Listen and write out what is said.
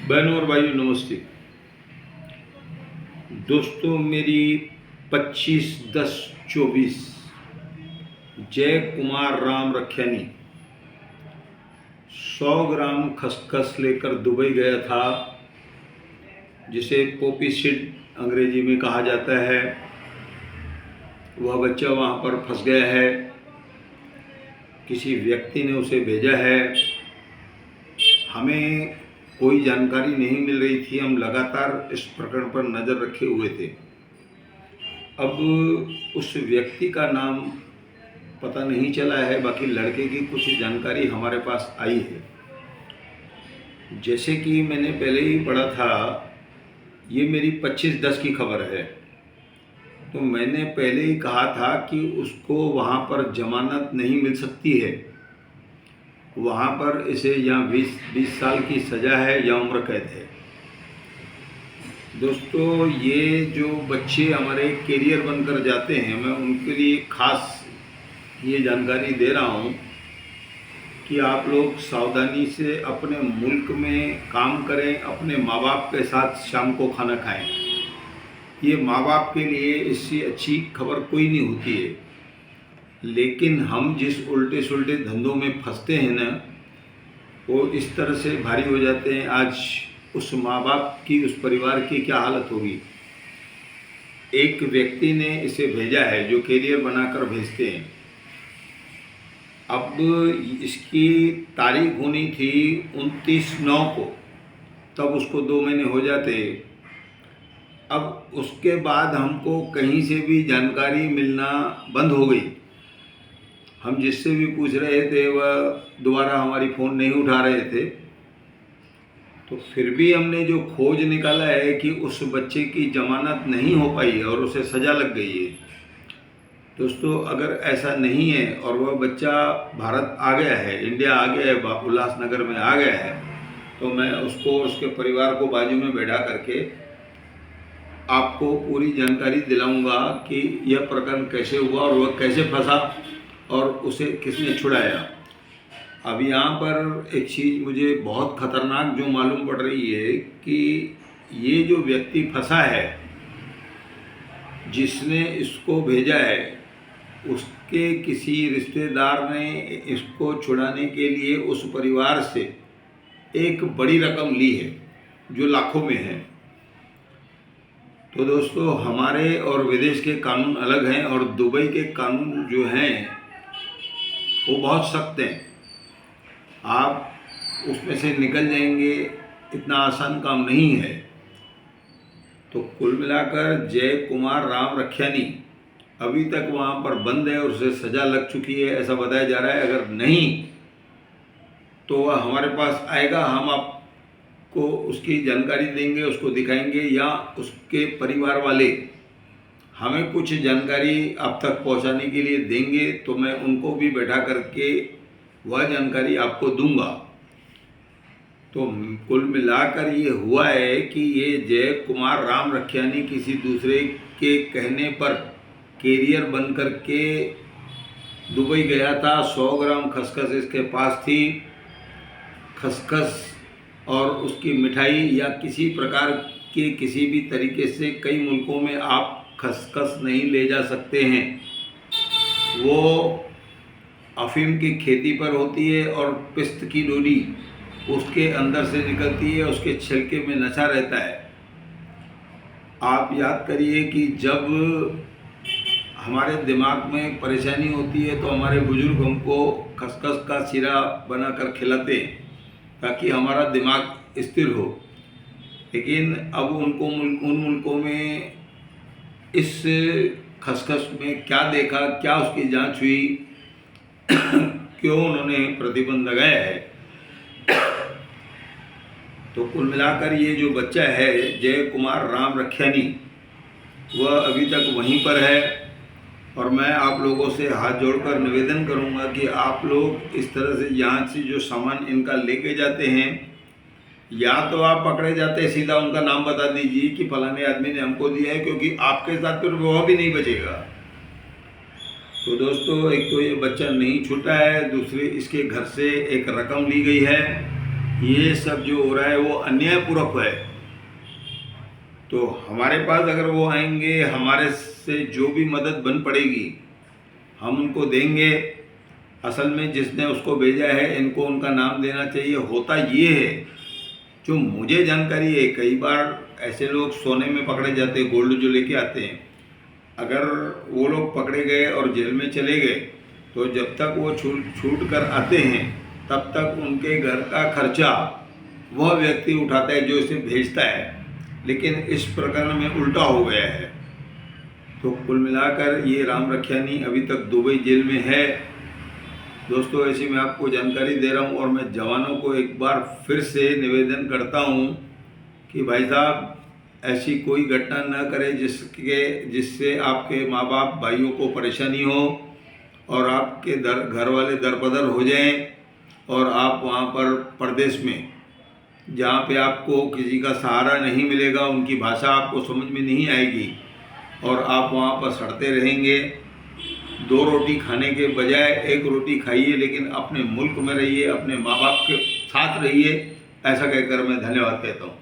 बहनों और भाइयों नमस्ते। दोस्तों मेरी 25/10/24 जय कुमार राम रखियानी 100 ग्राम खसखस लेकर दुबई गया था, जिसे पोपी सीड अंग्रेजी में कहा जाता है। वह बच्चा वहाँ पर फंस गया है। किसी व्यक्ति ने उसे भेजा है। हमें कोई जानकारी नहीं मिल रही थी। हम लगातार इस प्रकरण पर नज़र रखे हुए थे। अब उस व्यक्ति का नाम पता नहीं चला है, बाकी लड़के की कुछ जानकारी हमारे पास आई है। जैसे कि मैंने पहले ही पढ़ा था, ये मेरी 25/10 की खबर है। तो मैंने पहले ही कहा था कि उसको वहाँ पर जमानत नहीं मिल सकती है। वहाँ पर इसे या 20 साल की सज़ा है या उम्र कैद है। दोस्तों, ये जो बच्चे हमारे कैरियर बनकर जाते हैं, मैं उनके लिए खास ये जानकारी दे रहा हूँ कि आप लोग सावधानी से अपने मुल्क में काम करें, अपने माँ बाप के साथ शाम को खाना खाएं। ये माँ बाप के लिए इससे अच्छी खबर कोई नहीं होती है। लेकिन हम जिस उल्टे सुल्टे धंधों में फंसते हैं ना, वो इस तरह से भारी हो जाते हैं। आज उस माँ बाप की, उस परिवार की क्या हालत होगी। एक व्यक्ति ने इसे भेजा है, जो कैरियर बनाकर भेजते हैं। अब इसकी तारीख होनी थी 29/9 को, तब उसको 2 महीने हो जाते। अब उसके बाद हमको कहीं से भी जानकारी मिलना बंद हो गई। हम जिससे भी पूछ रहे थे, वह दोबारा हमारी फ़ोन नहीं उठा रहे थे। तो फिर भी हमने जो खोज निकाला है कि उस बच्चे की जमानत नहीं हो पाई है और उसे सज़ा लग गई है। दोस्तों, अगर ऐसा नहीं है और वह बच्चा भारत आ गया है, इंडिया आ गया है, उल्लासनगर में आ गया है, तो मैं उसको, उसके परिवार को बाजू में बैठा करके आपको पूरी जानकारी दिलाऊंगा कि यह प्रकरण कैसे हुआ और वह कैसे फंसा और उसे किसने छुड़ाया। अब यहाँ पर एक चीज़ मुझे बहुत ख़तरनाक जो मालूम पड़ रही है कि ये जो व्यक्ति फंसा है, जिसने इसको भेजा है, उसके किसी रिश्तेदार ने इसको छुड़ाने के लिए उस परिवार से एक बड़ी रकम ली है, जो लाखों में है। तो दोस्तों, हमारे और विदेश के कानून अलग हैं और दुबई के कानून जो हैं वो बहुत सख्त हैं। आप उसमें से निकल जाएंगे, इतना आसान काम नहीं है। तो कुल मिलाकर जय कुमार राम रखियानी अभी तक वहाँ पर बंद है और उसे सज़ा लग चुकी है, ऐसा बताया जा रहा है। अगर नहीं तो वह हमारे पास आएगा, हम आपको उसकी जानकारी देंगे, उसको दिखाएंगे, या उसके परिवार वाले हमें कुछ जानकारी आप तक पहुंचाने के लिए देंगे, तो मैं उनको भी बैठा करके वह जानकारी आपको दूंगा। तो कुल मिलाकर ये हुआ है कि ये जय कुमार राम रखियानी किसी दूसरे के कहने पर कैरियर बन करके दुबई गया था। 100 ग्राम खसखस इसके पास थी। खसखस और उसकी मिठाई या किसी प्रकार के किसी भी तरीके से कई मुल्कों में आप खसखस नहीं ले जा सकते हैं। वो अफीम की खेती पर होती है और पिस्त की डोरी उसके अंदर से निकलती है, उसके छिलके में नशा रहता है। आप याद करिए कि जब हमारे दिमाग में परेशानी होती है तो हमारे बुजुर्ग हमको खसखस का सीरा बनाकर खिलाते हैं ताकि हमारा दिमाग स्थिर हो। लेकिन अब उन मुल्कों में इस खसखस में क्या देखा, क्या उसकी जांच हुई, क्यों उन्होंने प्रतिबंध लगाया है। तो कुल मिलाकर ये जो बच्चा है जय कुमार राम रखियानी, वह अभी तक वहीं पर है। और मैं आप लोगों से हाथ जोड़कर निवेदन करूंगा कि आप लोग इस तरह से यहाँ से जो सामान इनका लेके जाते हैं, या तो आप पकड़े जाते सीधा उनका नाम बता दीजिए कि फलाने आदमी ने हमको दिया है, क्योंकि आपके साथ फिर वह भी नहीं बचेगा। तो दोस्तों, एक तो ये बच्चा नहीं छूटा है, दूसरे इसके घर से एक रकम ली गई है। ये सब जो हो रहा है वो अन्यायपूर्वक है। तो हमारे पास अगर वो आएंगे, हमारे से जो भी मदद बन पड़ेगी हम उनको देंगे। असल में जिसने उसको भेजा है इनको उनका नाम देना चाहिए। होता ये है, जो मुझे जानकारी है, कई बार ऐसे लोग सोने में पकड़े जाते हैं, गोल्ड जो लेके आते हैं, अगर वो लोग पकड़े गए और जेल में चले गए तो जब तक वो छूट कर आते हैं तब तक उनके घर का खर्चा वह व्यक्ति उठाता है जो इसे भेजता है। लेकिन इस प्रकरण में उल्टा हो गया है। तो कुल मिलाकर ये राम रखियानी अभी तक दुबई जेल में है। दोस्तों, ऐसी मैं आपको जानकारी दे रहा हूँ और मैं जवानों को एक बार फिर से निवेदन करता हूँ कि भाई साहब, ऐसी कोई घटना न करें जिससे आपके माँ बाप भाइयों को परेशानी हो और आपके घर वाले दरबदर हो जाएं और आप वहाँ पर परदेश में, जहाँ पे आपको किसी का सहारा नहीं मिलेगा, उनकी भाषा आपको समझ में नहीं आएगी और आप वहाँ पर सड़ते रहेंगे। 2 रोटी खाने के बजाय 1 रोटी खाइए, लेकिन अपने मुल्क में रहिए, अपने माँ बाप के साथ रहिए। ऐसा कहकर मैं धन्यवाद कहता हूँ।